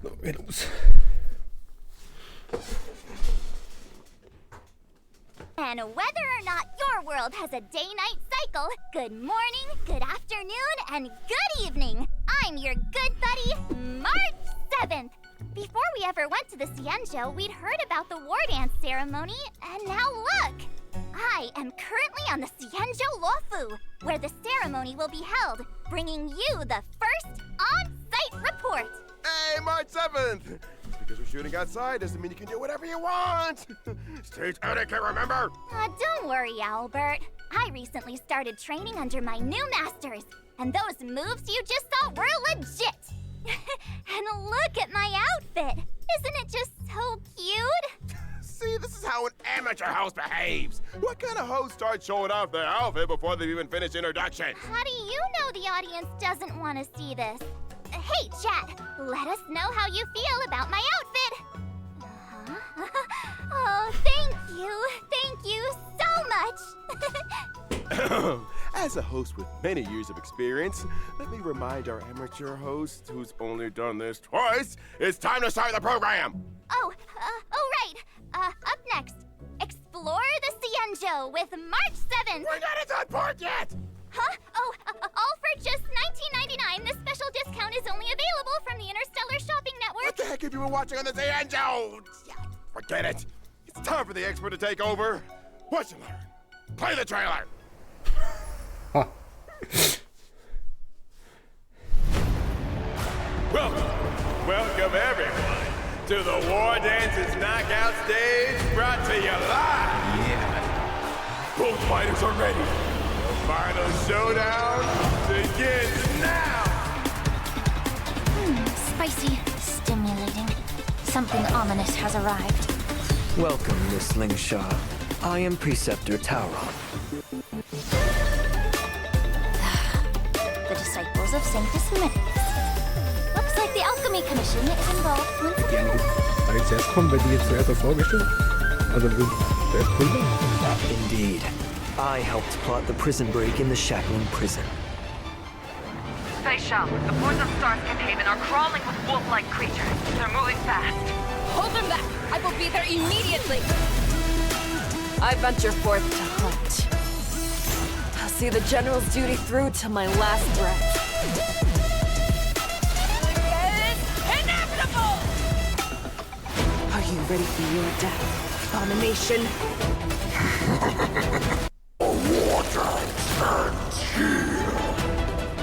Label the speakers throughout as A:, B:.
A: And whether or not your world has a day-night cycle, good morning, good afternoon, and good evening. I'm your good buddy, March 7th. Before we ever went to the Cienjo, we'd heard about the war dance ceremony, and now look! I am currently on the Cienjo Lofu, where the ceremony will be held, bringing you the first on-site report.
B: Hey, March 7th! Because we're shooting outside doesn't mean you can do whatever you want! Stage etiquette, remember?
A: Don't worry, Albert. I recently started training under my new masters, and those moves you just saw were legit! And look at my outfit! Isn't it just so cute?
B: See, this is how an amateur host behaves! What kind of host starts showing off their outfit before they've even finished introduction?
A: How do you know the audience doesn't want to see this? Hey, chat, let us know how you feel about my outfit! Oh, thank you so much!
B: As a host with many years of experience, let me remind our amateur host, who's only done this twice, it's time to start the program!
A: Oh, right. Up next, explore the Cienjo with March 7th!
B: We're not at that part yet!
A: Huh? Oh, all for just $19.99. This special discount is only available from the Interstellar Shopping Network.
B: What the heck have you been watching on the Cienjo? Forget it. It's time for the expert to take over. What you learn? Play the trailer. Welcome everyone to the War Dances Knockout Stage, brought to you live. Yeah. Both fighters are ready. The final showdown begins now.
A: Spicy, stimulating. Something ominous has arrived.
C: Welcome, Miss Slingshot. I am Preceptor Tauron.
A: The disciples of Sanctus Minimus. Looks like the Alchemy Commission is involved once again.
D: Soll ich zuerst kommen, weil die jetzt zuerst vorgestellt? Also zuerst Pulver?
C: Indeed. I helped plot the prison break in the Shackling prison.
E: Space Shell, the poison stars containment are crawling with wolf-like creatures. They're moving fast.
F: Hold them back! I will be there immediately! I venture forth to hunt. I'll see the General's duty through to my last breath. It's inevitable! Are you ready for your death, abomination?
G: Water turns here.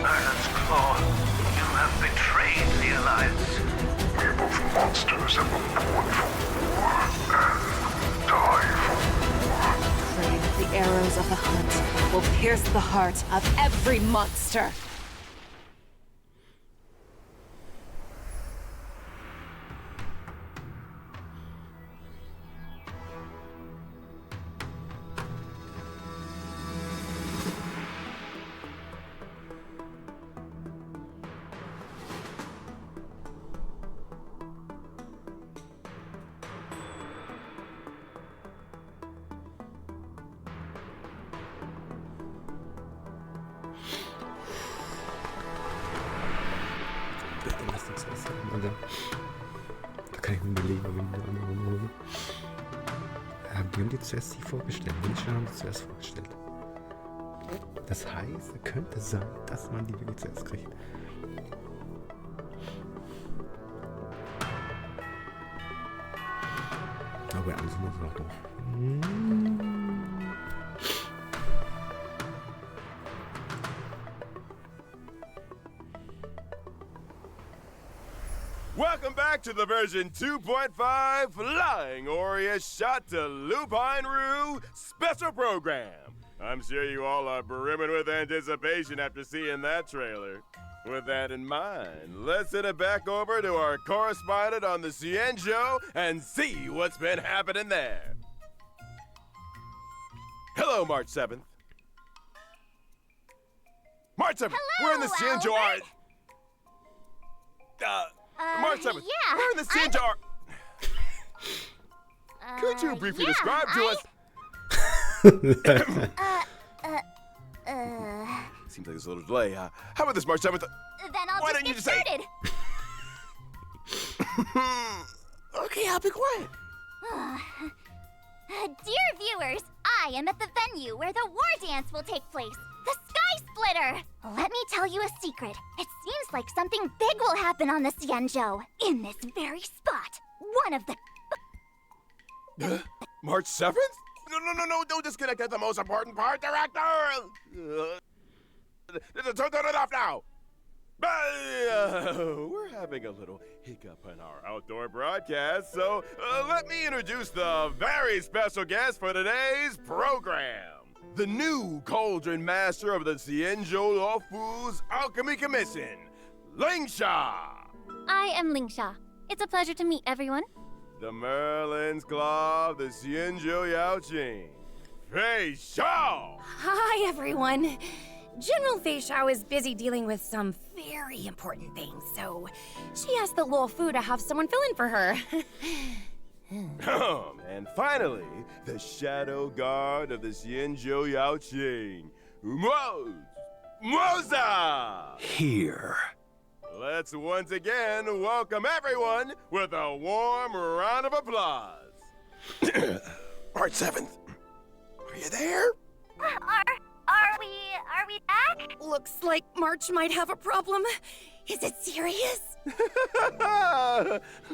G: Iron's Claw, you have betrayed the Alliance. We're both monsters that were born for war and die for war.
F: Pray that the arrows of the hunt will pierce the heart of every monster.
D: Also, da kann ich mir überlegen, ob ich eine andere hole. Die haben die zuerst sie vorgestellt. Menschen haben die zuerst vorgestellt. Das heißt, es könnte sein, dass man die wirklich zuerst kriegt. Aber ja, alles muss noch durch.
B: Welcome back to the version 2.5 Flying Aureus Shot to Lupine Rue special program. I'm sure you all are brimming with anticipation after seeing that trailer. With that in mind, let's send it back over to our correspondent on the Cienjo and see what's been happening there. Hello, March 7th. March 7th,
A: Hello,
B: we're in the Cienjo
A: Albert.
B: March 7th,
A: yeah,
B: we're in the Cienjo Could you briefly describe to us? Seems like there's a little delay. How about this, March 7th?
A: Then I'll
B: Why
A: just
B: don't you
A: get
B: just say-
A: started.
B: Okay, I'll be quiet.
A: Dear viewers, I am at the venue where the war dance will take place. The Sky Splitter! Let me tell you a secret. It seems like something big will happen on the Xianzhou. In this very spot. One of the...
B: March 7th? No, don't disconnect at the most important part, director! Turn it off now! We're having a little hiccup in our outdoor broadcast, so let me introduce the very special guest for today's program. The new Cauldron Master of the Xianzhou Luofu's Alchemy Commission, Lingsha.
H: I am Lingsha. It's a pleasure to meet everyone.
B: The Merlin's Claw of the Xianzhou Yaoqing, Fei Shao.
I: Hi, everyone. General Fei Shao is busy dealing with some very important things, so she asked the Luofu to have someone fill in for her.
B: And finally, the Shadow Guard of the Xianzhou Yaoqing, Moza!
C: Here.
B: Let's once again welcome everyone with a warm round of applause. March 7th, are you there?
A: Are we back?
I: Looks like March might have a problem. Is it serious?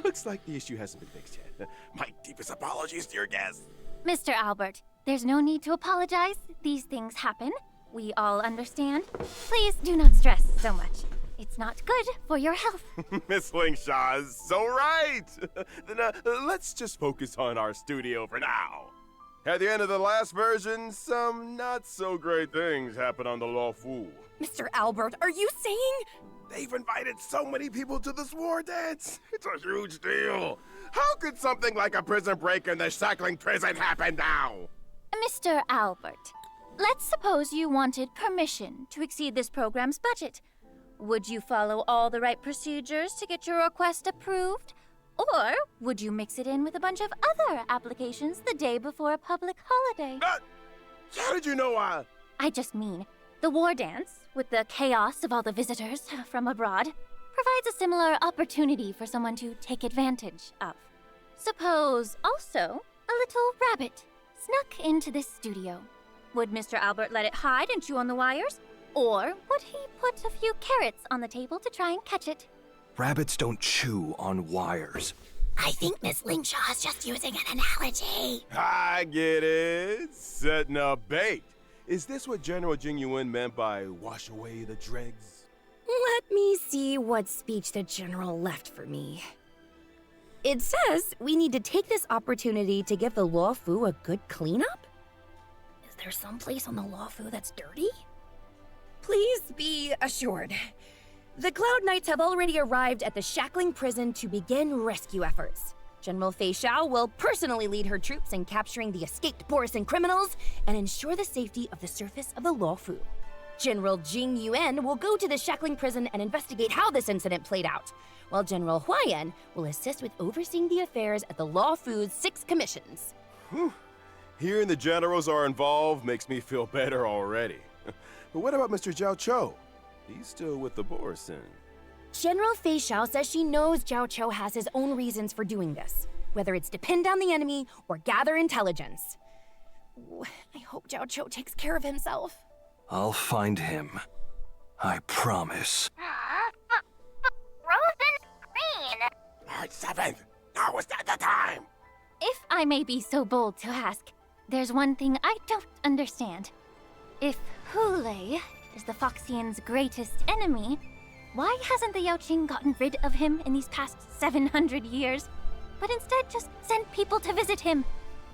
B: Looks like the issue hasn't been fixed yet. My deepest apologies, dear guest.
H: Mr. Albert, there's no need to apologize. These things happen. We all understand. Please do not stress so much. It's not good for your health.
B: Miss Lingshaw is so right. Then let's just focus on our studio for now. At the end of the last version, some not so great things happened on the Luofu.
I: Mr. Albert, are you saying?
B: They've invited so many people to this war dance. It's a huge deal. How could something like a prison break in the shackling prison happen now?
H: Mr. Albert, let's suppose you wanted permission to exceed this program's budget. Would you follow all the right procedures to get your request approved? Or would you mix it in with a bunch of other applications the day before a public holiday?
B: How did you know
H: I just mean, the war dance, with the chaos of all the visitors from abroad, provides a similar opportunity for someone to take advantage of. Suppose, also, a little rabbit snuck into this studio. Would Mr. Albert let it hide and chew on the wires? Or would he put a few carrots on the table to try and catch it?
C: Rabbits don't chew on wires.
I: I think Miss Lingshaw is just using an analogy.
B: I get it. Setting a bait. Is this what General Jing Yuan meant by wash away the dregs?
I: Let me see what speech the general left for me. It says we need to take this opportunity to give the Luofu a good cleanup? Is there some place on the Luofu that's dirty? Please be assured. The Cloud Knights have already arrived at the shackling prison to begin rescue efforts. General Fei Shao will personally lead her troops in capturing the escaped Borisan criminals and ensure the safety of the surface of the Luofu. General Jing Yuan will go to the shackling prison and investigate how this incident played out, while General Huayan will assist with overseeing the affairs at the Luofu's 6 commissions.
B: Whew. Hearing the generals are involved makes me feel better already. But what about Mr. Zhao Cho? He's still with the Borisan.
I: General Fei Shao says she knows Zhao Cho has his own reasons for doing this, whether it's to pin down the enemy or gather intelligence. Ooh, I hope Zhao Cho takes care of himself.
C: I'll find him. I promise.
A: Frozen green.
B: March 7th. Now is not the time.
H: If I may be so bold to ask, there's one thing I don't understand. If Hule is the Foxian's greatest enemy, why hasn't the Yaoqing gotten rid of him in these past 700 years, but instead just sent people to visit him?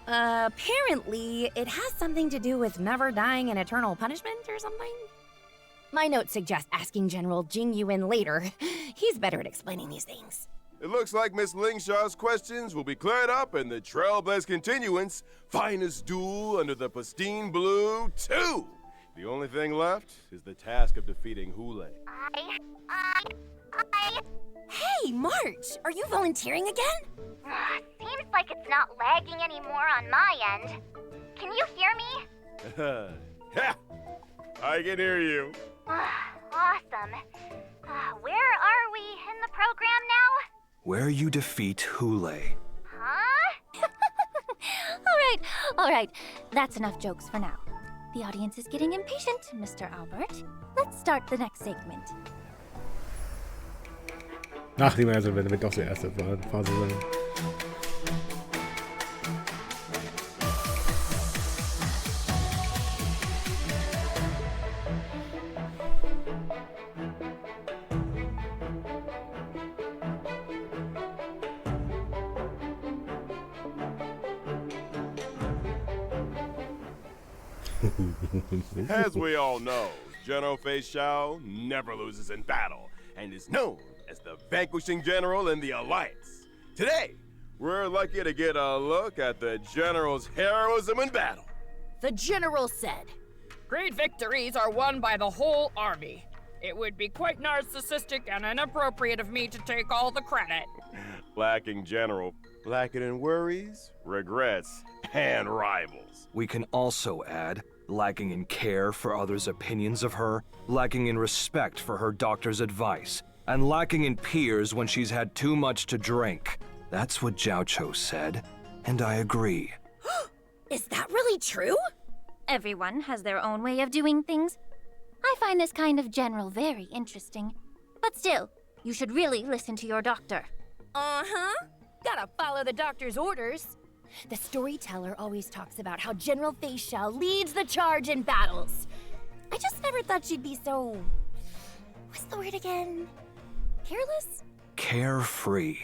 I: Apparently, it has something to do with never dying in eternal punishment or something. My notes suggest asking General Jing Yuan later. He's better at explaining these things.
B: It looks like Miss Lingshaw's questions will be cleared up in the Trailblaze Continuance Finest Duel under the Pristine Blue 2. The only thing left is the task of defeating Hule.
I: Hey, March! Are you volunteering again?
A: Seems like it's not lagging anymore on my end. Can you hear me?
B: Yeah, I can hear you.
A: Awesome. Where are we in the program now?
C: where you defeat Hule.
A: Huh?
H: All right. That's enough jokes for now. The audience is getting impatient, Mr. Albert. Let's start the next segment.
D: Ach, die also, wenn doch die erste Phase sein.
B: As we all know, General Fei Xiao never loses in battle and is known as the vanquishing general in the Alliance. Today, we're lucky to get a look at the general's heroism in battle.
I: The general said,
J: Great victories are won by the whole army. It would be quite narcissistic and inappropriate of me to take all the credit.
B: Lacking general, lacking in worries, regrets, and rivals.
C: We can also add, lacking in care for others' opinions of her, lacking in respect for her doctor's advice, and lacking in peers when she's had too much to drink. That's what Zhao Cho said, and I agree.
I: is that really true?
H: Everyone has their own way of doing things. I find this kind of general very interesting. But still, you should really listen to your doctor.
I: Uh-huh. Gotta follow the doctor's orders. The storyteller always talks about how General Fei Xiao leads the charge in battles. I just never thought she'd be so... What's the word again? Careless?
C: Carefree.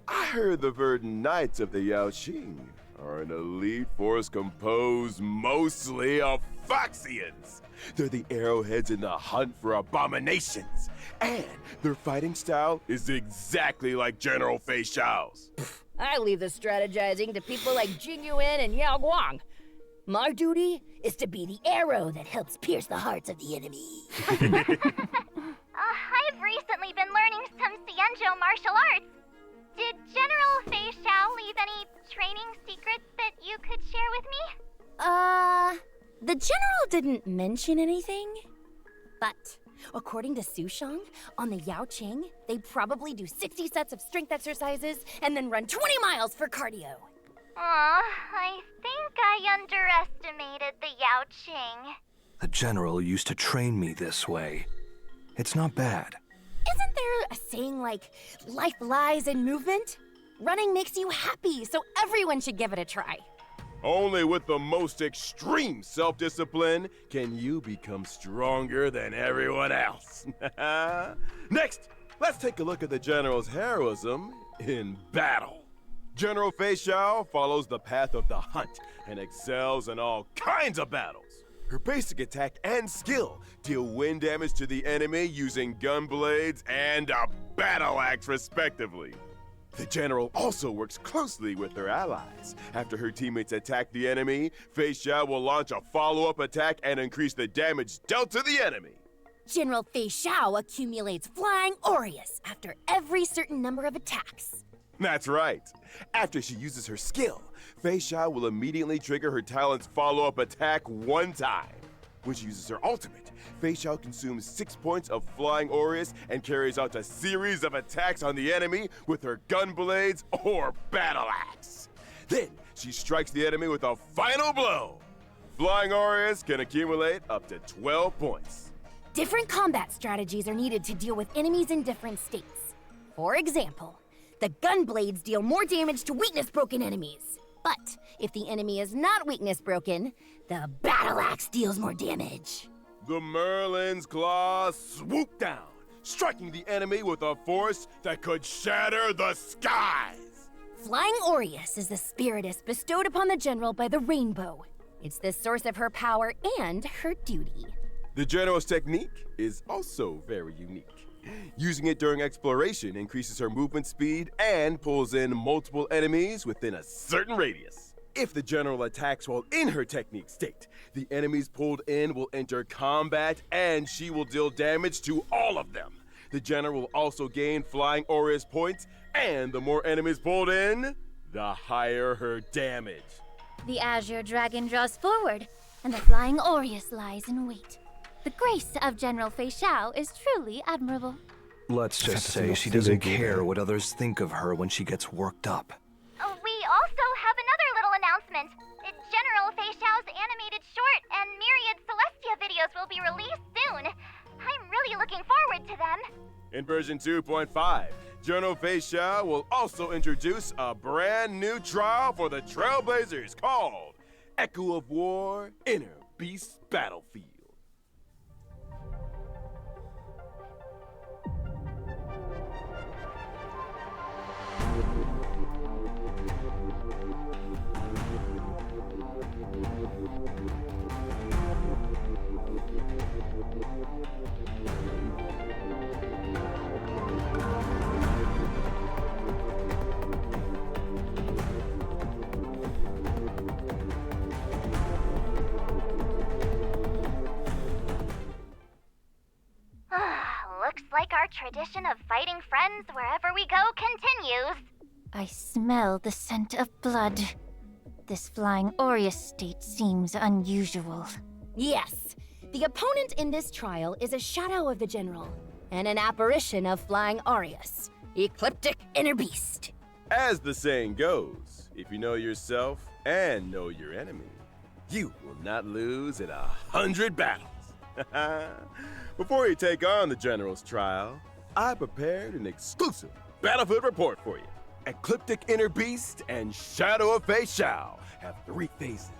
B: I heard the Verdant Knights of the Yaoqing are an elite force composed mostly of Foxians. They're the arrowheads in the hunt for abominations, and their fighting style is exactly like General Fei Xiao's.
I: I leave the strategizing to people like Jing Yuan and Yao Guang. My duty is to be the arrow that helps pierce the hearts of the enemy.
A: I've recently been learning some Xianzhou martial arts. Did General Fei Xiao leave any training secrets that you could share with me?
I: The general didn't mention anything. But according to Su Shang, on the Yaoqing, they probably do 60 sets of strength exercises and then run 20 miles for cardio.
A: I think I underestimated the Yaoqing.
C: The general used to train me this way. It's not bad.
I: Isn't there a saying like, life lies in movement? Running makes you happy, so everyone should give it a try.
B: Only with the most extreme self-discipline can you become stronger than everyone else. Next, let's take a look at the general's heroism in battle. General Fei Xiao follows the path of the hunt and excels in all kinds of battles. Her basic attack and skill deal wind damage to the enemy using gun blades and a battle axe respectively. The general also works closely with her allies. After her teammates attack the enemy, Fei Xiao will launch a follow-up attack and increase the damage dealt to the enemy.
I: General Fei Xiao accumulates Flying Aureus after every certain number of attacks.
B: That's right. After she uses her skill, Fei Xiao will immediately trigger her talent's follow-up attack one time. When she uses her ultimate, Fei Xiao consumes 6 points of Flying Aureus and carries out a series of attacks on the enemy with her gun blades or battle axe. Then, she strikes the enemy with a final blow. Flying Aureus can accumulate up to 12 points.
I: Different combat strategies are needed to deal with enemies in different states. For example, the gun blades deal more damage to weakness-broken enemies. But if the enemy is not weakness-broken, the battle axe deals more damage.
B: The Merlin's claw swooped down, striking the enemy with a force that could shatter the skies.
I: Flying Aureus is the spiritus bestowed upon the general by the rainbow. It's the source of her power and her duty.
B: The general's technique is also very unique. Using it during exploration increases her movement speed and pulls in multiple enemies within a certain radius. If the general attacks while in her technique state, the enemies pulled in will enter combat and she will deal damage to all of them. The general will also gain Flying Aureus points, and the more enemies pulled in, the higher her damage.
H: The Azure Dragon draws forward, and the Flying Aureus lies in wait. The grace of General Fei Xiao is truly admirable.
C: Let's just say she doesn't care what others think of her when she gets worked up.
A: We also have another little announcement. General Fei Xiao's animated short and myriad Celestia videos will be released soon. I'm really looking forward to them.
B: In version 2.5, General Fei Xiao will also introduce a brand new trial for the Trailblazers called Echo of War Inner Beast Battlefield.
A: Looks like our tradition of fighting friends wherever we go continues.
H: I smell the scent of blood. This flying Aureus state seems unusual.
I: Yes, the opponent in this trial is a shadow of the general, and an apparition of flying Aureus, ecliptic inner beast.
B: As the saying goes, if you know yourself and know your enemy, you will not lose in 100 battles. Before you take on the General's trial, I prepared an exclusive battlefield report for you. Ecliptic Inner Beast and Shadow of Fei Xiao have 3 phases.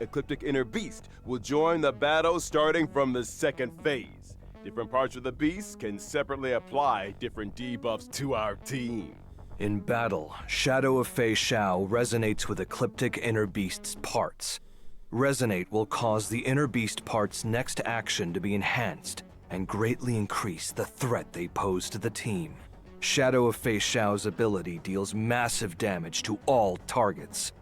B: Ecliptic Inner Beast will join the battle starting from the 2nd phase. Different parts of the beast can separately apply different debuffs to our team.
C: In battle, Shadow of Fei Xiao resonates with Ecliptic Inner Beast's parts. Resonate will cause the Inner Beast part's next action to be enhanced and greatly increase the threat they pose to the team. Shadow of Fei Xiao's ability deals massive damage to all targets.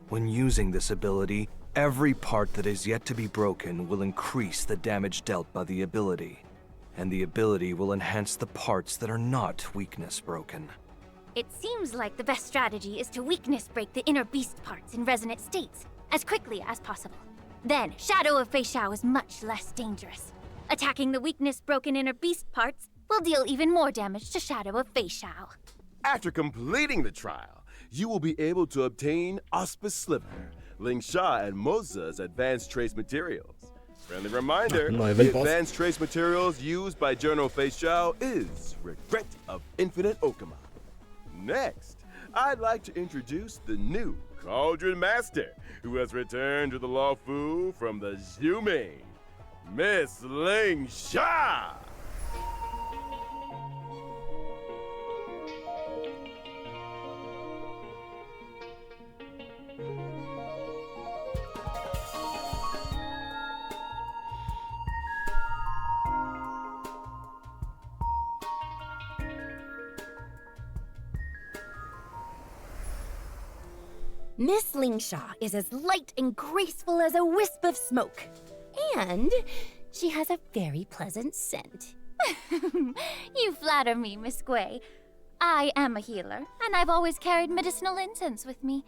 C: When using this ability, every part that is yet to be broken will increase the damage dealt by the ability, and the ability will enhance the parts that are not weakness broken.
H: It seems like the best strategy is to weakness break the inner beast parts in resonant states as quickly as possible. Then, Shadow of Fei Xiao is much less dangerous. Attacking the weakness-broken inner beast parts will deal even more damage to Shadow of Fei Xiao.
B: After completing the trial, you will be able to obtain Auspice Sliver, Ling Sha and Moza's advanced trace materials. Friendly reminder, the advanced trace materials used by General Fei Xiao is Regret of Infinite Okama. Next, I'd like to introduce the new Cauldron Master, who has returned to the Law Fu from the Xiuming, Miss Ling Sha!
I: Miss Ling Sha is as light and graceful as a wisp of smoke. And she has a very pleasant scent.
H: You flatter me, Miss Gui. I am a healer, and I've always carried medicinal incense with me.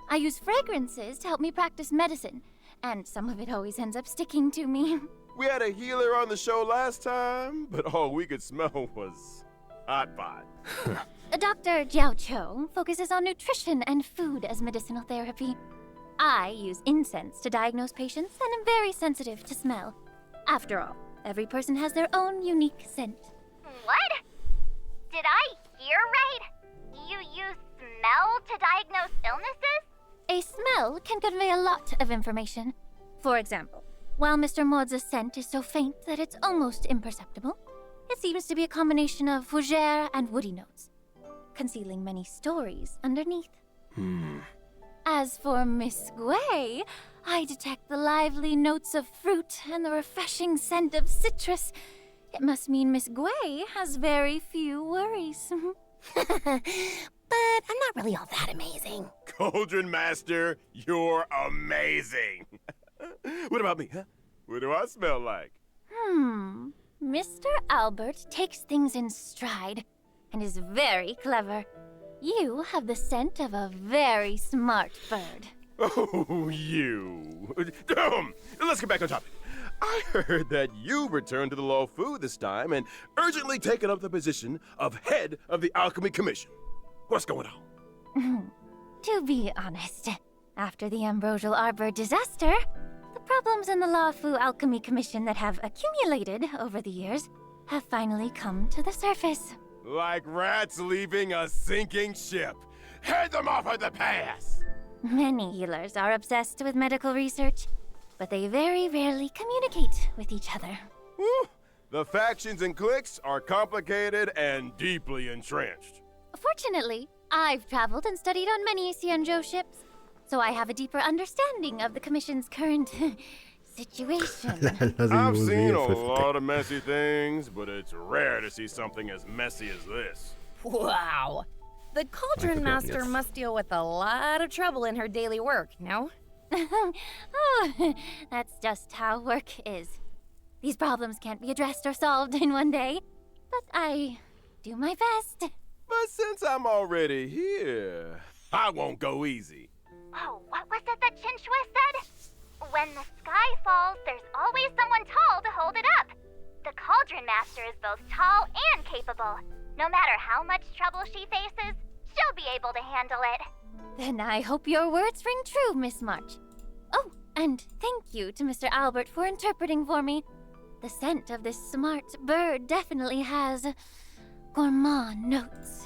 H: I use fragrances to help me practice medicine, and some of it always ends up sticking to me.
B: We had a healer on the show last time, but all we could smell was hot pot.
H: Dr. Jiao Cho focuses on nutrition and food as medicinal therapy. I use incense to diagnose patients and am very sensitive to smell. After all, every person has their own unique scent.
A: What? Did I hear right? You use smell to diagnose illnesses?
H: A smell can convey a lot of information. For example, while Mr. Maud's scent is so faint that it's almost imperceptible, it seems to be a combination of fougere and woody notes, concealing many stories underneath. As for Miss Gui, I detect the lively notes of fruit and the refreshing scent of citrus. It must mean Miss Gui has very few worries.
I: But I'm not really all that amazing.
B: Cauldron Master, you're amazing. What about me, huh? What do I smell like?
H: Mr. Albert takes things in stride and is very clever. You have the scent of a very smart bird.
B: Oh, you. Let's get back on topic. I heard that you returned to the Law Fu this time and urgently taken up the position of head of the Alchemy Commission. What's going on?
H: To be honest, after the Ambrosial Arbor disaster, the problems in the Law Fu Alchemy Commission that have accumulated over the years have finally come to the surface.
B: Like rats leaving a sinking ship. Head them off at the pass!
H: Many healers are obsessed with medical research, but they very rarely communicate with each other.
B: Whew. The factions and cliques are complicated and deeply entrenched.
H: Fortunately, I've traveled and studied on many Xianzhou ships, so I have a deeper understanding of the Commission's current situation.
B: I've seen a lot of messy things, but it's rare to see something as messy as this.
I: Wow. The Cauldron Master must deal with a lot of trouble in her daily work, no?
H: Oh, that's just how work is. These problems can't be addressed or solved in one day, but I do my best.
B: But since I'm already here, I won't go easy.
A: Oh, what was it that Chinchua said? When the sky falls, there's always someone tall to hold it up. The Cauldron Master is both tall and capable. No matter how much trouble she faces, she'll be able to handle it.
H: Then I hope your words ring true, Miss March. Oh, and thank you to Mr. Albert for interpreting for me. The scent of this smart bird definitely has gourmand notes.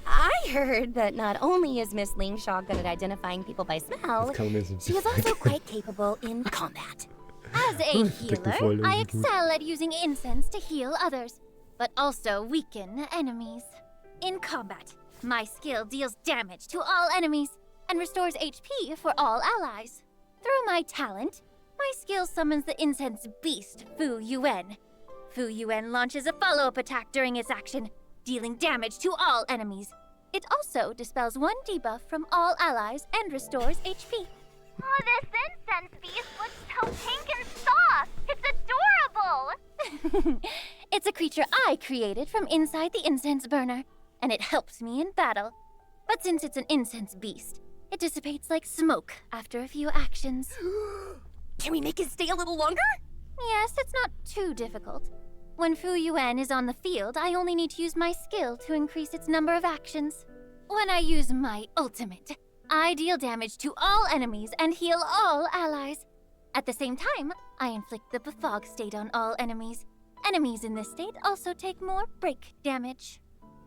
I: I heard that not only is Miss Lingshaw good at identifying people by smell, she is also quite capable in combat.
H: As a healer, I excel at using incense to heal others, but also weaken enemies. In combat, my skill deals damage to all enemies and restores HP for all allies. Through my talent, my skill summons the incense beast, Fu Yuan. Fu Yuan launches a follow-up attack during its action, dealing damage to all enemies. It also dispels one debuff from all allies and restores HP.
A: Oh, this incense beast looks so pink and soft. It's adorable.
H: It's a creature I created from inside the incense burner, and it helps me in battle. But since it's an incense beast, it dissipates like smoke after a few actions.
I: Can we make it stay a little longer?
H: Yes, it's not too difficult. When Fu Yuan is on the field, I only need to use my skill to increase its number of actions. When I use my ultimate, I deal damage to all enemies and heal all allies. At the same time, I inflict the Befog state on all enemies. Enemies in this state also take more break damage.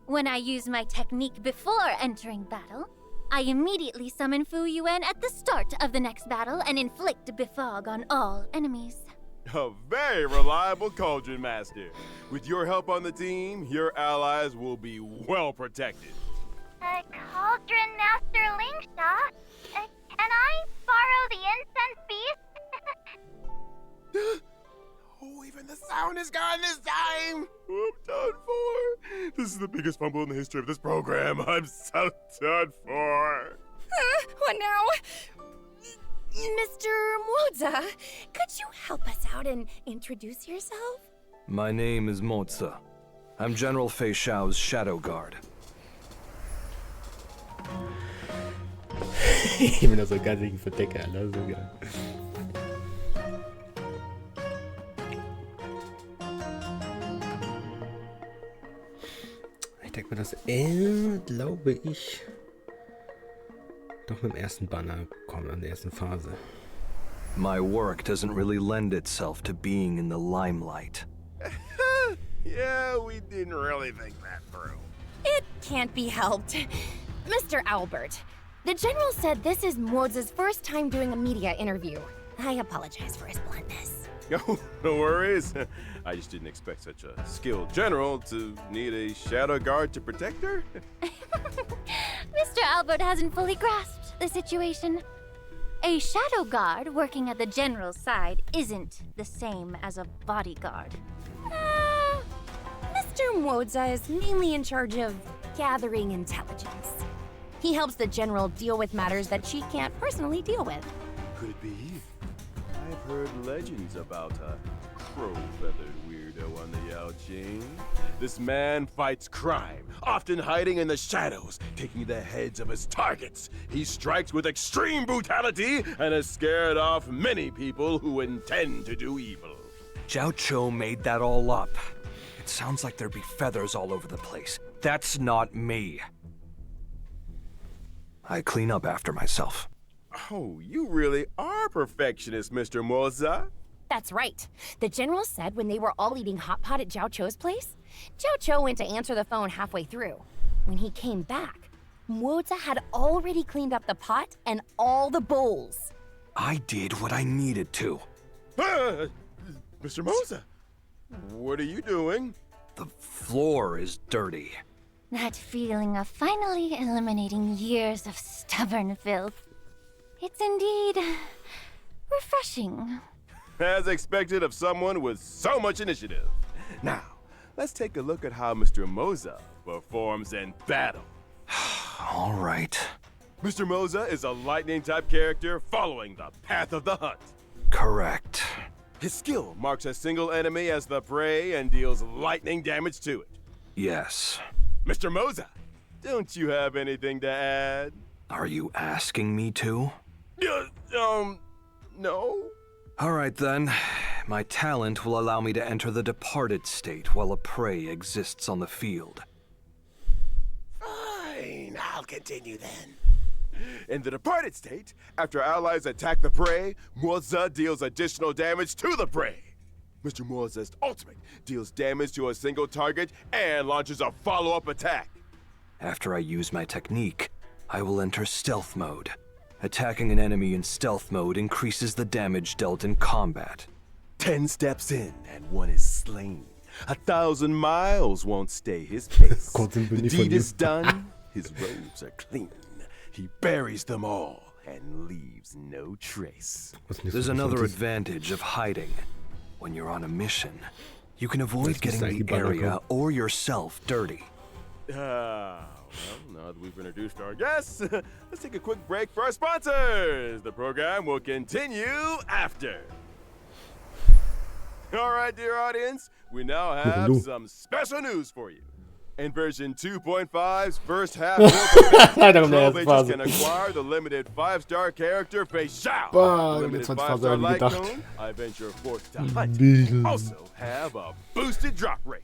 H: When I use my technique before entering battle, I immediately summon Fu Yuan at the start of the next battle and inflict Befog on all enemies.
B: A very reliable Cauldron Master. With your help on the team, your allies will be well protected.
A: Cauldron Master Lingshaw, can I borrow the incense beast?
B: Oh, even the sound is gone this time! I'm done for. This is the biggest fumble in the history of this program. I'm so done for.
I: What now? Mr. Moza, could you help us out and introduce yourself?
C: My name is Moza. I'm General Fei Shao's Shadow Guard.
D: Ich bin da so ganz ich verdecke, Alter, so geil. Ich denke mir, dass glaube ich, doch mit dem ersten Banner kommt, an der ersten Phase.
C: My work doesn't really lend itself to being in the limelight.
B: Yeah, we didn't really think that through.
I: It can't be helped. Mr. Albert, the General said this is Moza's first time doing a media interview. I apologize for his bluntness.
B: Oh, no worries. I just didn't expect such a skilled general to need a shadow guard to protect her.
H: Mr. Albert hasn't fully grasped the situation. A shadow guard working at the general's side isn't the same as a bodyguard.
I: Mr. Moza is mainly in charge of gathering intelligence. He helps the General deal with matters that she can't personally deal with.
B: Could it be? I've heard legends about a crow-feathered weirdo on the Yao Jing. This man fights crime, often hiding in the shadows, taking the heads of his targets. He strikes with extreme brutality and has scared off many people who intend to do evil.
C: Zhao Cho made that all up. It sounds like there'd be feathers all over the place. That's not me. I clean up after myself.
B: Oh, you really are a perfectionist, Mr. Moza.
I: That's right. The general said when they were all eating hot pot at Zhao Cho's place, Zhao Cho went to answer the phone halfway through. When he came back, Moza had already cleaned up the pot and all the bowls.
C: I did what I needed to.
B: Mr. Moza, what are you doing?
C: The floor is dirty.
H: That feeling of finally eliminating years of stubborn filth. It's indeed refreshing.
B: As expected of someone with so much initiative. Now, let's take a look at how Mr. Moza performs in battle.
C: All right.
B: Mr. Moza is a lightning-type character following the path of the hunt.
C: Correct.
B: His skill marks a single enemy as the prey and deals lightning damage to it.
C: Yes.
B: Mr. Moza, don't you have anything to add?
C: Are you asking me to?
B: No?
C: All right then. My talent will allow me to enter the departed state while a prey exists on the field.
B: Fine, I'll continue then. In the departed state, after allies attack the prey, Moza deals additional damage to the prey. Mr. Moza's ultimate deals damage to a single target and launches a follow-up attack.
C: After I use my technique, I will enter stealth mode. Attacking an enemy in stealth mode increases the damage dealt in combat.
B: 10 steps in and one is slain. 1,000 miles won't stay his pace. The deed is done, his robes are clean. He buries them all and leaves no trace.
C: There's another advantage of hiding. When you're on a mission, you can avoid getting the area or yourself dirty.
B: Well, now that we've introduced our guests, let's take a quick break for our sponsors. The program will continue after. All right, dear audience, we now have some special news for you. In version 2.5's first half, 12 agents can acquire the limited 5-star character Fei Xiao. The limited 5-star light cone, I venture forth to hunt, also have a boosted drop rate.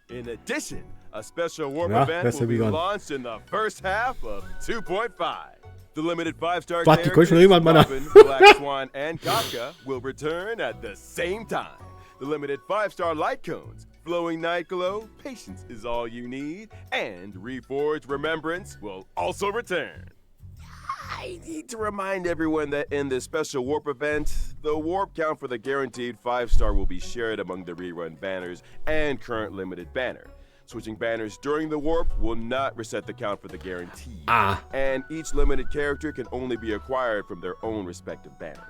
B: In addition, a special warp event will be launched in the first half of 2.5. The limited 5-star characters, Robin, Black Swan, and Kafka will return at the same time. The limited 5-star light cones, Flowing Night Glow, Patience is All You Need, and Reforged Remembrance will also return. I need to remind everyone that in this special warp event, the warp count for the guaranteed 5-star will be shared among the rerun banners and current limited banner. Switching banners during the warp will not reset the count for the guarantee, and each limited character can only be acquired from their own respective banner.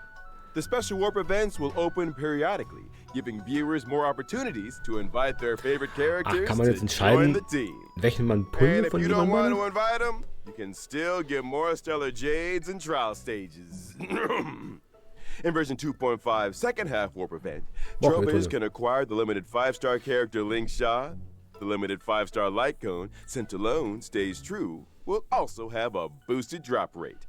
B: The special warp events will open periodically, giving viewers more opportunities to invite their favorite characters to join the team. And if you don't want to invite them, you can still get more Stellar Jades and trial stages. In version 2.5's second half warp event, Trailblazers can acquire the limited 5-star character Ling Sha. The limited 5-star light cone, Sent Alone Stays True, will also have a boosted drop rate.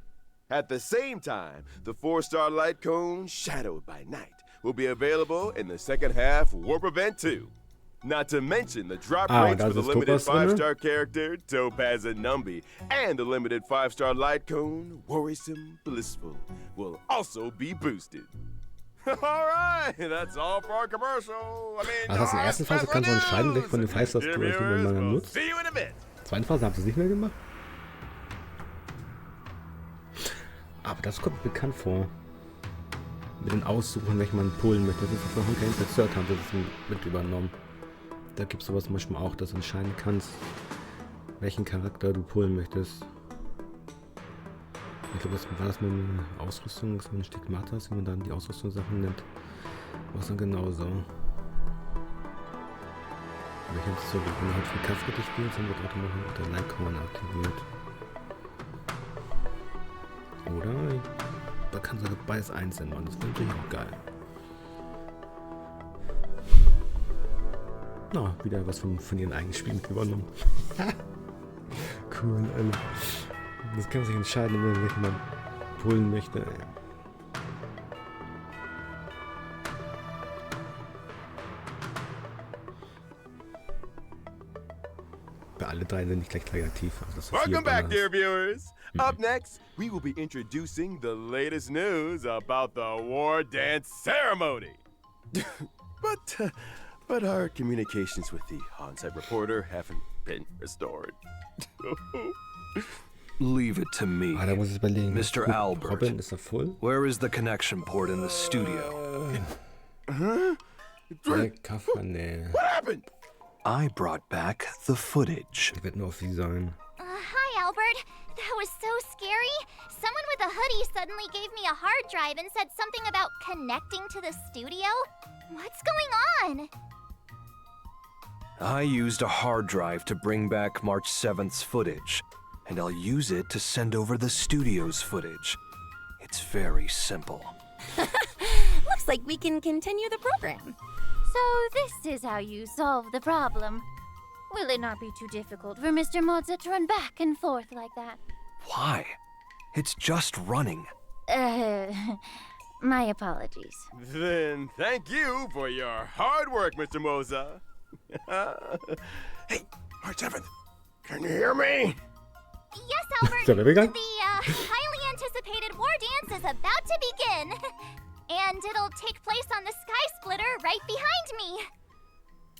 B: At the same time, the 4-star light cone, Shadowed by Night, will be available in the second half warp event too. Not to mention the drop rates for the limited 5-star character, Topaz and Numby, and the limited 5-star light cone, Worrisome Blissful, will also be boosted. Alright, that's all for our commercial.
D: Also in der ersten Phase kannst du entscheiden, welche von den 5-Stars du dann nutzt. In der zweiten Phase haben sie es nicht mehr gemacht. Aber das kommt mir bekannt vor. Mit den Aussuchen, welchen man pullen möchte. Das ist von Honkai Insert haben sie das mit übernommen. Da gibt es sowas manchmal auch, dass du entscheiden kannst, welchen Charakter du pullen möchtest. Ich glaube, das war das mit der Ausrüstung, so ein Stigmata, wie man dann die Ausrüstungssachen nennt. Was dann genauso. Aber ich habe es so, wenn du halt für Kafka spielst, dann wird automatisch auch der Lycon aktiviert. Oder da kann sogar beides einzeln machen, das wäre natürlich auch geil. Oh, wieder was von ihren eigenen Spielen mitgewonnen. Cool, Alter. Das kann man sich entscheiden, welchen man holen möchte. Alle drei sind nicht gleich aktiv. Also
B: Welcome back, dear viewers. Up next, we will be introducing the latest news about the war dance ceremony. but our communications with the on-site reporter haven't been restored.
C: Leave it to me.
D: Da muss ich überlegen.
C: Mr. Albert,
D: Robin, ist er voll?
C: where is the connection port in the studio?
D: Nee.
B: What happened?
C: I brought back the footage.
D: Ich werde nur auf sie sein.
A: Hi, Albert. That was so scary. Someone with a hoodie suddenly gave me a hard drive and said something about connecting to the studio. What's going on?
C: I used a hard drive to bring back March 7th's footage, and I'll use it to send over the studio's footage. It's very simple.
I: Looks like we can continue the program.
H: So this is how you solve the problem. Will it not be too difficult for Mr. Mozart to run back and forth like that?
C: Why? It's just running.
H: My apologies.
B: Then thank you for your hard work, Mr. Moza. Hey, March 7th, can you hear me?
A: Yes, Albert.
D: So, there we go.
A: The highly anticipated war dance is about to begin. And it'll take place on the Sky Splitter right behind me.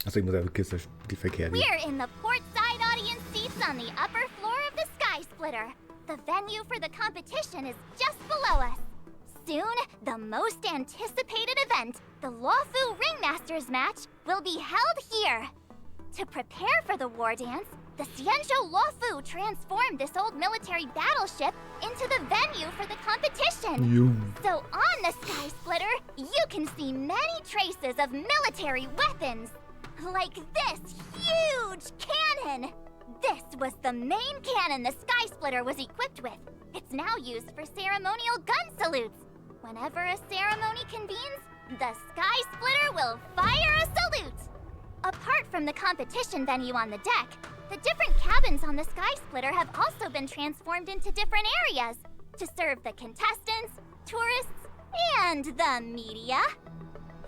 D: Also ich muss einfach Kiste, die verkehrt.
A: We're in the port-side audience seats on the upper floor of the Sky Splitter. The venue for the competition is just below us. Soon, the most anticipated event, the Lawfu Ringmasters match, will be held here. To prepare for the war dance, the Xianzhou Lawfu transformed this old military battleship into the venue for the competition. So on the Sky Splitter, you can see many traces of military weapons. Like this huge cannon! This was the main cannon the Sky Splitter was equipped with. It's now used for ceremonial gun salutes. Whenever a ceremony convenes, the Sky Splitter will fire a salute. Apart from the competition venue on the deck, the different cabins on the Sky Splitter have also been transformed into different areas to serve the contestants, tourists, and the media.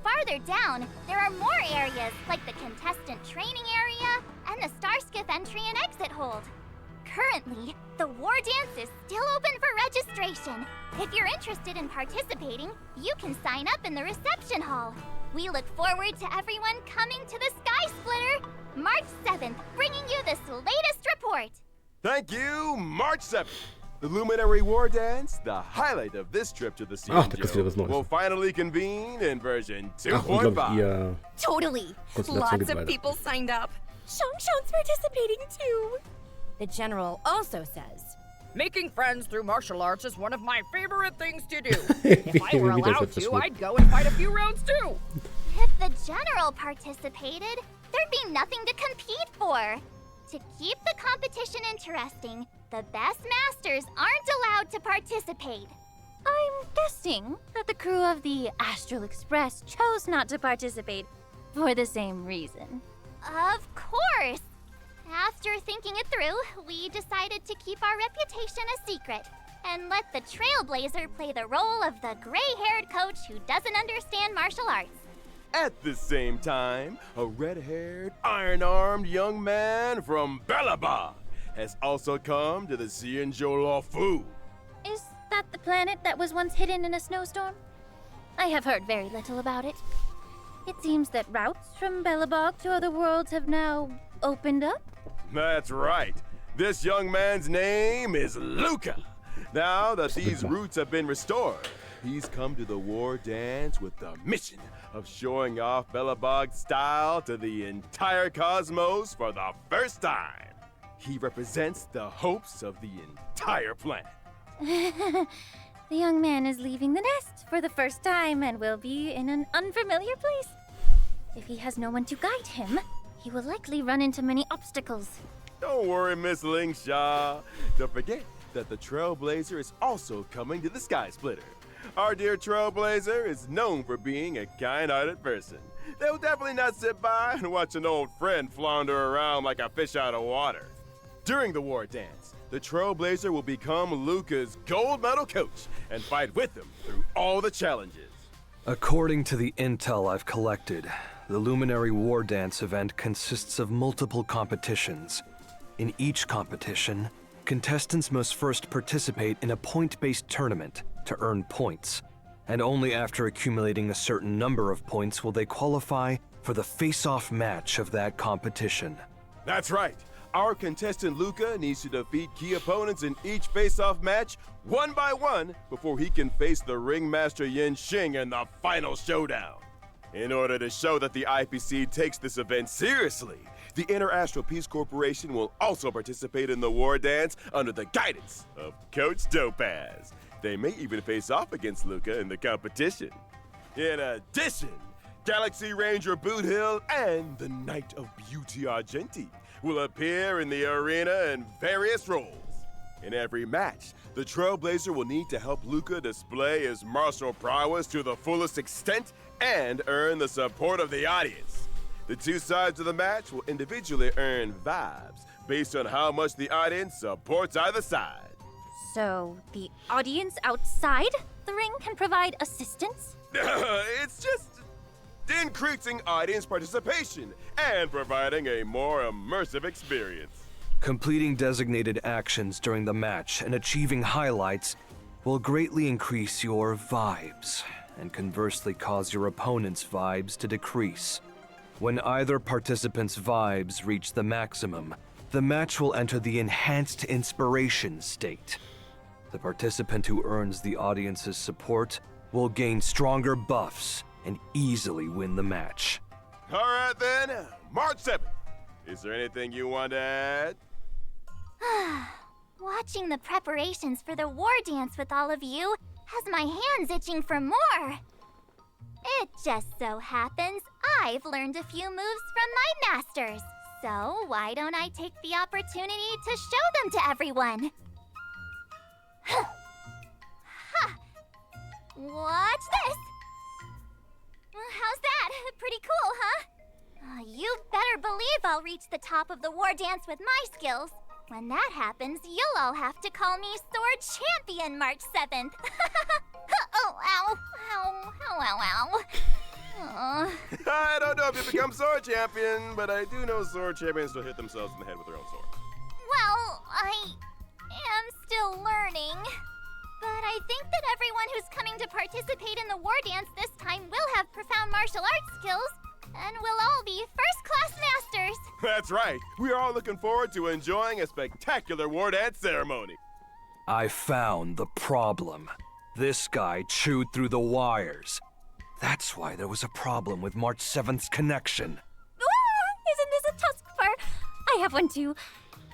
A: Farther down, there are more areas like the contestant training area and the Starskiff entry and exit hold. Currently, the war dance is still open for registration. If you're interested in participating, you can sign up in the reception hall. We look forward to everyone coming to the Sky Splitter, March 7th, bringing you this latest report.
B: Thank you, March 7th. The Luminary War Dance, the highlight of this trip to the Xianzhou, will finally convene in version 2.5.
I: Totally. Lots of people signed up. Shangshang's participating too. The general also says,
J: Making friends through martial arts is one of my favorite things to do. If I were allowed to, I'd go and fight a few rounds too.
A: If the general participated, there'd be nothing to compete for. To keep the competition interesting, the best masters aren't allowed to participate.
H: I'm guessing that the crew of the Astral Express chose not to participate for the same reason.
A: Of course! After thinking it through, we decided to keep our reputation a secret and let the Trailblazer play the role of the gray-haired coach who doesn't understand martial arts.
B: At the same time, a red-haired, iron-armed young man from Belobog has also come to the Xianzhou Lawfu.
H: Is that the planet that was once hidden in a snowstorm? I have heard very little about it. It seems that routes from Belobog to other worlds have now opened up.
B: That's right. This young man's name is Luca. Now that these routes have been restored, he's come to the war dance with the mission of showing off Belobog's style to the entire cosmos for the first time. He represents the hopes of the entire planet.
H: The young man is leaving the nest for the first time and will be in an unfamiliar place. If he has no one to guide him, he will likely run into many obstacles.
B: Don't worry, Miss Ling Sha. Don't forget that the Trailblazer is also coming to the Sky Splitter. Our dear Trailblazer is known for being a kind-hearted person, They'll definitely not sit by and watch an old friend flounder around like a fish out of water. During the war dance, the Trailblazer will become Luca's gold medal coach and fight with him through all the challenges.
C: According to the intel I've collected, the Luminary War Dance event consists of multiple competitions. In each competition, contestants must first participate in a point-based tournament to earn points, and only after accumulating a certain number of points will they qualify for the face-off match of that competition.
B: That's right. Our contestant Luca needs to defeat key opponents in each face-off match one by one before he can face the ringmaster Yin Xing in the final showdown. In order to show that the IPC takes this event seriously, the Inter-Astral Peace Corporation will also participate in the war dance under the guidance of Coach Topaz. They may even face off against Luca in the competition. In addition, Galaxy Ranger Boot Hill and the Knight of Beauty Argenti will appear in the arena in various roles. In every match, the Trailblazer will need to help Luca display his martial prowess to the fullest extent and earn the support of the audience. The two sides of the match will individually earn vibes based on how much the audience supports either side.
H: So, the audience outside the ring can provide assistance?
B: It's just increasing audience participation and providing a more immersive experience.
C: Completing designated actions during the match and achieving highlights will greatly increase your vibes, and conversely cause your opponent's vibes to decrease. When either participant's vibes reach the maximum, the match will enter the enhanced inspiration state. The participant who earns the audience's support will gain stronger buffs and easily win the match.
B: All right then, March 7th. Is there anything you want to add?
A: Watching the preparations for the war dance with all of you has my hands itching for more. It just so happens I've learned a few moves from my masters. So why don't I take the opportunity to show them to everyone? Ha! Watch this! How's that? Pretty cool, huh? You better believe I'll reach the top of the war dance with my skills. When that happens, you'll all have to call me Sword Champion March 7th. Oh, ow. Ow, ow, ow, ow.
B: I don't know if you become Sword Champion, but I do know Sword Champions still hit themselves in the head with their own sword.
A: Well, I am still learning. But I think that everyone who's coming to participate in the war dance this time will have profound martial arts skills, and we'll all be first-class masters.
B: That's right. We are all looking forward to enjoying a spectacular war dance ceremony.
C: I found the problem. This guy chewed through the wires. That's why there was a problem with March 7th's connection.
H: Isn't this a Tuskfur? I have one too.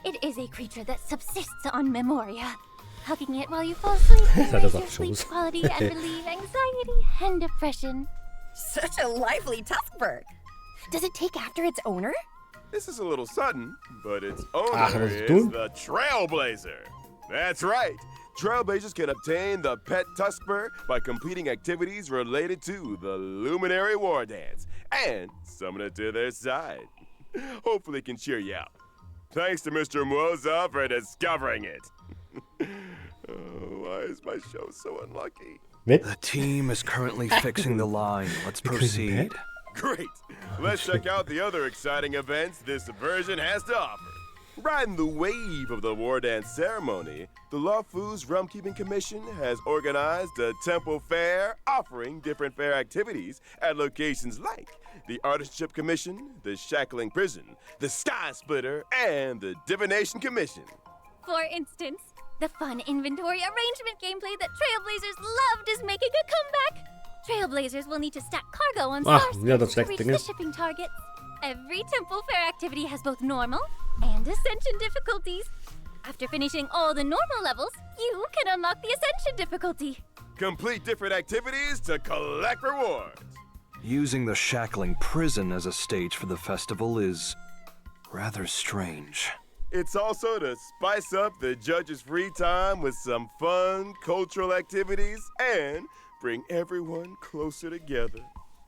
H: It is a creature that subsists on memoria. Hugging it while you fall asleep can raise your sleep quality and relieve anxiety and depression.
I: Such a lively Tuskberg. Does it take after its owner?
B: This is a little sudden, but its owner is the Trailblazer. That's right. Trailblazers can obtain the pet Tuskfur by completing activities related to the Luminary War Dance and summon it to their side. Hopefully it can cheer you up. Thanks to Mr. Moza for discovering it. Why is my show so unlucky?
C: The team is currently fixing the line. Let's proceed.
B: Great! Let's check out the other exciting events this version has to offer. Riding the wave of the war dance ceremony, the Luofu's Realm Keeping Commission has organized a temple fair offering different fair activities at locations like the Artistship Commission, the Shackling Prison, the Sky Splitter, and the Divination Commission.
H: For instance, the fun inventory arrangement gameplay that Trailblazers loved is making a comeback. Trailblazers will need to stack cargo on Starspace to reach the shipping targets. Every Temple Fair activity has both normal and Ascension difficulties. After finishing all the normal levels, you can unlock the Ascension difficulty.
B: Complete different activities to collect rewards.
C: Using the Shackling Prison as a stage for the festival is rather strange.
B: It's also to spice up the judges' free time with some fun cultural activities and bring everyone closer together.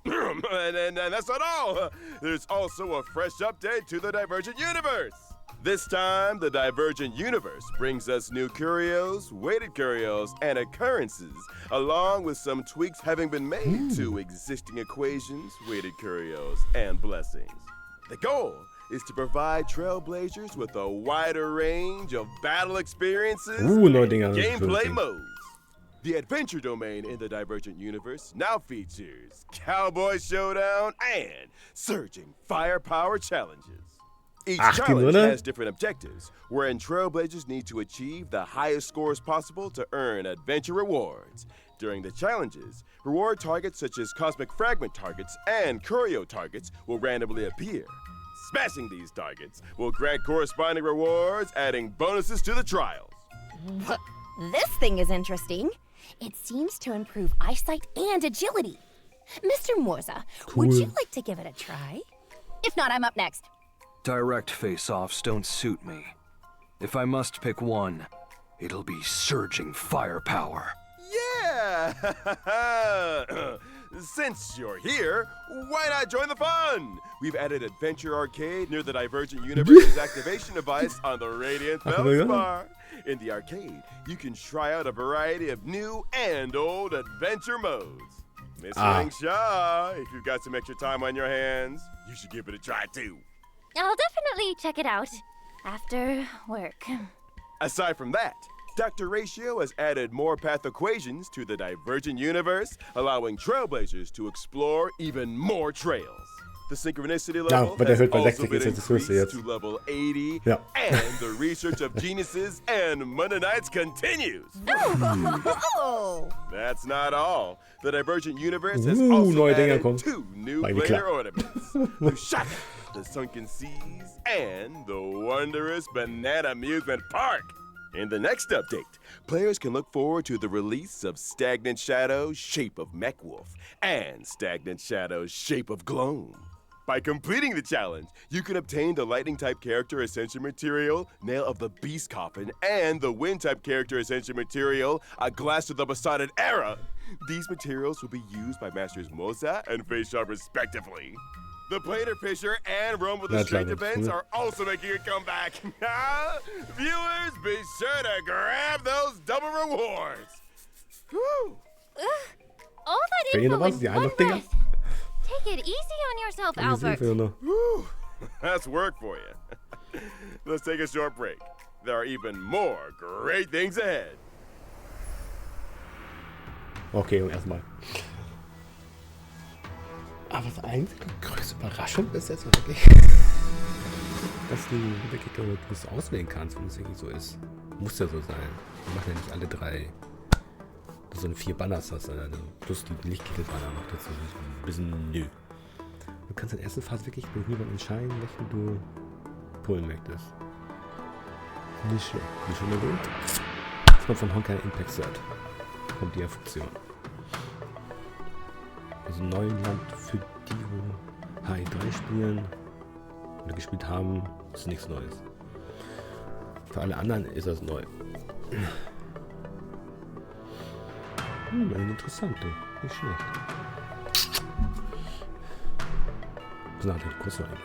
B: and that's not all. There's also a fresh update to the Divergent Universe. This time, the Divergent Universe brings us new curios, weighted curios, and occurrences, along with some tweaks having been made to existing equations, weighted curios, and blessings. The goal is to provide Trailblazers with a wider range of battle experiences
D: neue
B: and
D: Dinger.
B: gameplay modes. The adventure domain in the Divergent Universe now features Cowboy Showdown and Surging Firepower Challenges. Each challenge has different objectives, wherein Trailblazers need to achieve the highest scores possible to earn adventure rewards. During the challenges, reward targets such as Cosmic Fragment targets and Curio targets will randomly appear. Smashing these targets will grant corresponding rewards, adding bonuses to the trials.
I: This thing is interesting. It seems to improve eyesight and agility. Mr. Morza, would you like to give it a try? If not, I'm up next.
C: Direct face-offs don't suit me. If I must pick one, it'll be Surging Firepower.
B: Yeah! Since you're here, why not join the fun? We've added Adventure Arcade near the Divergent Universe's activation device on the Radiant Feldspar. In the arcade, you can try out a variety of new and old adventure modes. Miss Shaw, if you've got some extra time on your hands, you should give it a try too.
H: I'll definitely check it out after work.
B: Aside from that, Dr. Ratio has added more path equations to the Divergent Universe, allowing Trailblazers to explore even more trails. The synchronicity level has also been increased to level 80, and the research of geniuses and Mennonites continues. That's not all. The Divergent Universe has also added 2 new player ornaments. The Shaka, the Sunken Seas, and the wondrous Banana Amusement Park. In the next update, players can look forward to the release of Stagnant Shadow's Shape of Mechwolf and Stagnant Shadow's Shape of Gloam. By completing the challenge, you can obtain the Lightning-type character Ascension Material, Nail of the Beast Coffin, and the Wind-type character Ascension Material, A Glass of the Besotted Era. These materials will be used by Masters Moza and Faceoff respectively. The Plater Fisher and Rome with the Strength events are also making a comeback. Viewers, be sure to grab those double rewards. Whew.
H: All that info in one breath. Take it easy on yourself, Albert.
B: Whew. That's work for you. Let's take a short break. There are even more great things ahead.
D: Okay, und erstmal. Aber das einzige größte Überraschung ist jetzt wirklich, dass du wirklich das auswählen kannst, wenn es wirklich so ist. Muss ja so sein. Wir machen ja nicht alle 3. Dass du 4 Banners hast, plus die Lichtkegel-Banner noch dazu. Ein bisschen nö. Du kannst in der ersten Phase wirklich mit niemandem entscheiden, welchen du pullen möchtest. Nicht schlecht. Wie schon erwähnt, das kommt von Honkai Impact Cert. Kommt die Funktion. Also Neuland für die, wo HE3 spielen oder gespielt haben, ist nichts Neues. Für alle anderen ist das neu. Interessant, du. Nicht schlecht. Das ist natürlich kurz noch einmal.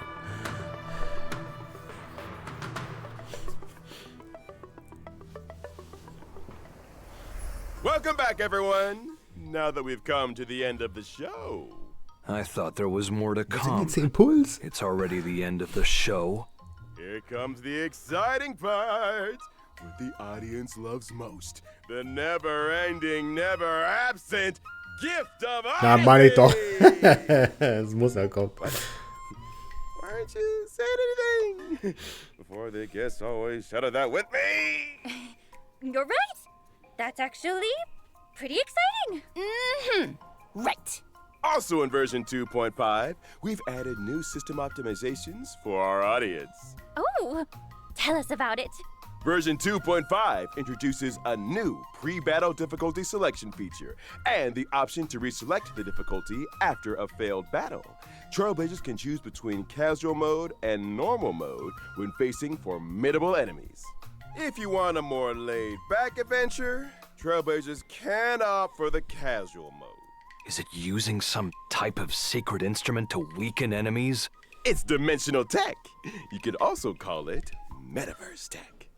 B: Welcome back, everyone. Now that we've come to the end of the show.
C: I thought there was more to come.
D: Impuls?
C: It's already the end of the show.
B: Here comes the exciting part. What the audience loves most. The never-ending, never-absent gift of
D: Na, meine ich doch. Es muss ja kommen.
B: Why aren't you saying anything? Before the guests always shout that with me.
H: You're right. That's actually pretty exciting.
I: Mm-hmm. Right.
B: Also in version 2.5, we've added new system optimizations for our audience.
H: Oh, tell us about it.
B: Version 2.5 introduces a new pre-battle difficulty selection feature and the option to reselect the difficulty after a failed battle. Trailblazers can choose between casual mode and normal mode when facing formidable enemies. If you want a more laid-back adventure, Trailblazers can opt for the casual mode.
C: Is it using some type of secret instrument to weaken enemies?
B: It's dimensional tech. You could also call it metaverse tech.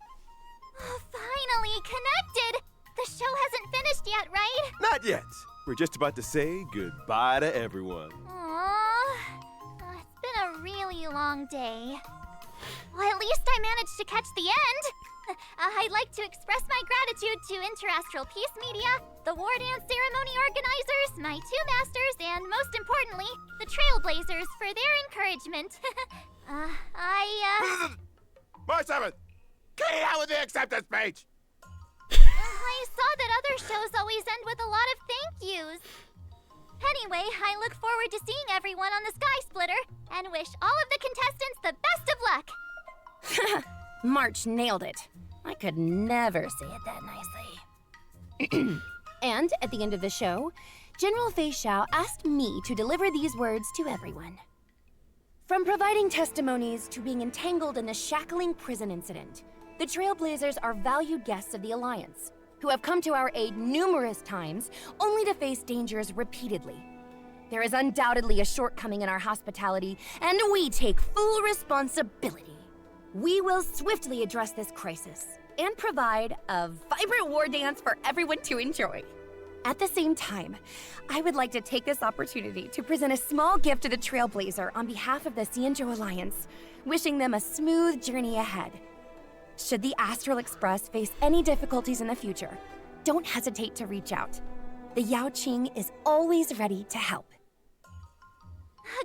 A: Finally connected! The show hasn't finished yet, right?
B: Not yet. We're just about to say goodbye to everyone.
A: Aww. It's been a really long day. Well, at least I managed to catch the end. I'd like to express my gratitude to Interastral Peace Media, the War Dance Ceremony organizers, my two masters, and most importantly, the Trailblazers for their encouragement.
B: March 7th! Get it out with the acceptance speech!
A: I saw that other shows always end with a lot of thank yous. Anyway, I look forward to seeing everyone on the Sky Splitter and wish all of the contestants the best of luck.
I: March nailed it. I could never say it that nicely. And at the end of the show, General Fei Xiao asked me to deliver these words to everyone. From providing testimonies to being entangled in the shackling prison incident, the Trailblazers are valued guests of the Alliance, who have come to our aid numerous times, only to face dangers repeatedly. There is undoubtedly a shortcoming in our hospitality, and we take full responsibility. We will swiftly address this crisis and provide a vibrant war dance for everyone to enjoy. At the same time, I would like to take this opportunity to present a small gift to the Trailblazer on behalf of the Xianzhou Alliance, wishing them a smooth journey ahead. Should the Astral Express face any difficulties in the future, don't hesitate to reach out. The Yao Qing is always ready to help.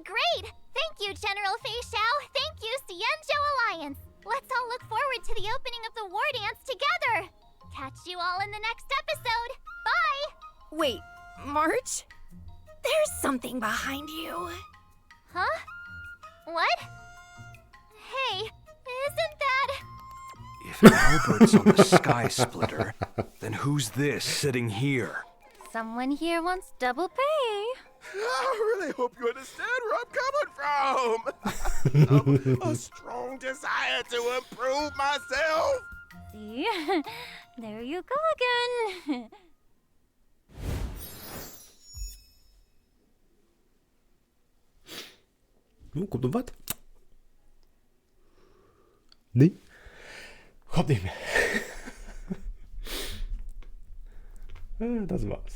A: Great! Thank you, General Fei Xiao. Thank you, Xianzhou Alliance. Let's all look forward to the opening of the war dance together. Catch you all in the next episode. Bye!
I: Wait, March? There's something behind you.
A: Huh? What? Hey, isn't that...
C: If Albert's on the Sky Splitter, then who's this sitting here?
H: Someone here wants double pay.
B: I really hope you understand where I'm coming from. A strong desire to improve myself.
H: See? There you go again.
D: Kommt noch was? Nee. Kommt nicht mehr. Das war's.